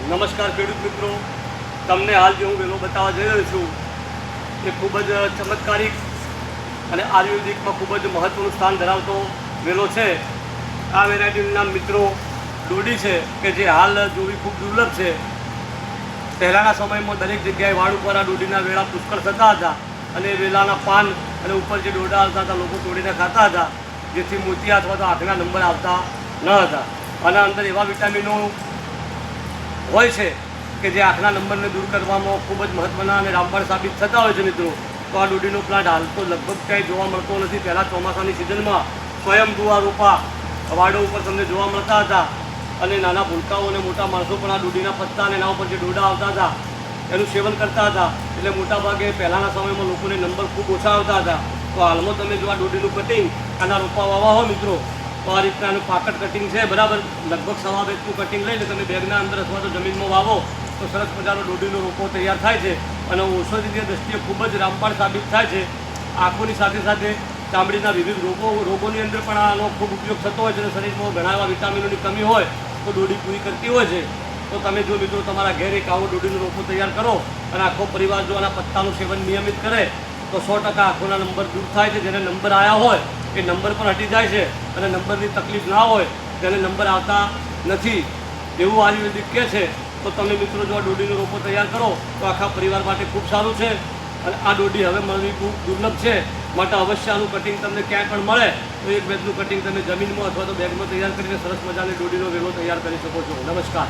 નમસ્કાર ખેડૂત મિત્રો, તમને હાલ જે હું વેલો બતાવવા જઈ રહ્યો છું એ ખૂબ જ ચમત્કારિક અને આયુર્વેદિકમાં ખૂબ જ મહત્ત્વનું સ્થાન ધરાવતો વેલો છે. આ વેરાયટીનું નામ મિત્રો દોડી છે કે જે હાલ જોવી ખૂબ દુર્લભ છે. પહેલાંના સમયમાં દરેક જગ્યાએ વાડ ઉપર આ દોડીના વેળા પુષ્કળ થતા હતા અને વેલાના પાન અને ઉપર જે ડોડા આવતા હતા લોકો તોડીને ખાતા હતા, જેથી મોતિયા અથવા તો આંખના નંબર આવતા ન હતા. આના અંદર એવા વિટામિનો હોય છે કે જે આંખના નંબરને દૂર કરવામાં ખૂબ જ મહત્ત્વના અને રામબાણ સાબિત થતા હોય છે મિત્રો. તો આ દોડીનો પ્લાન્ટ હાલ તો લગભગ ક્યાંય જોવા મળતો નથી. પહેલાં ચોમાસાની સિઝનમાં સ્વયંભૂ આ રોપા વાડો ઉપર તમને જોવા મળતા હતા અને નાના ભૂલકાઓ અને મોટા માણસો પણ આ દોડીના પત્તા અને એના ઉપર જે ડોડા આવતા હતા એનું સેવન કરતા હતા. એટલે મોટાભાગે પહેલાંના સમયમાં લોકોને નંબર ખૂબ ઓછા આવતા હતા. તો હાલમાં તમે જો આ દોડીનું કટિંગ આના રોપા વાવા હો મિત્રો, તો આ રીતના આનું પાકટ કટિંગ છે બરાબર, લગભગ 1.5 ઇંચનું કટિંગ લઈને તમે બેગના અંદર અથવા તો જમીનમાં વાવો તો સરસ મજાનો દોડીનો રોપો તૈયાર થાય છે અને ઔષધીય દ્રષ્ટિએ ખૂબ જ રામબાણ સાબિત થાય છે. આંખોની સાથે સાથે ચામડીના વિવિધ રોગોની અંદર પણ આનો ખૂબ ઉપયોગ થતો હોય છે અને શરીરમાં ઘણા એવા વિટામિનોની કમી હોય તો દોડી પૂરી કરતી હોય છે. તો તમે જો મિત્રો તમારા ઘેર એક આવો દોડીનો રોપો તૈયાર કરો અને આખો પરિવાર જો આના પત્તાનું સેવન નિયમિત કરે તો 100% આંખોના નંબર દૂર થાય છે. જેને નંબર આવ્યા હોય એ નંબર પણ હટી જાય છે અને નંબરની તકલીફ ના હોય તેને નંબર આવતા નથી એવું આયુર્વેદિક કહે છે. તો તમે મિત્રો જો આ દોડીનો રોપો તૈયાર કરો તો આખા પરિવાર માટે ખૂબ સારું છે. અને આ દોડી હવે મળવી ખૂબ દુર્લભ છે, માટે અવશ્ય આનું કટિંગ તમને ક્યાંય પણ મળે તો એક બેગનું કટિંગ તમે જમીનમાં અથવા તો બેગમાં તૈયાર કરીને સરસ મજાની દોડીનો વેલો તૈયાર કરી શકો છો. નમસ્કાર.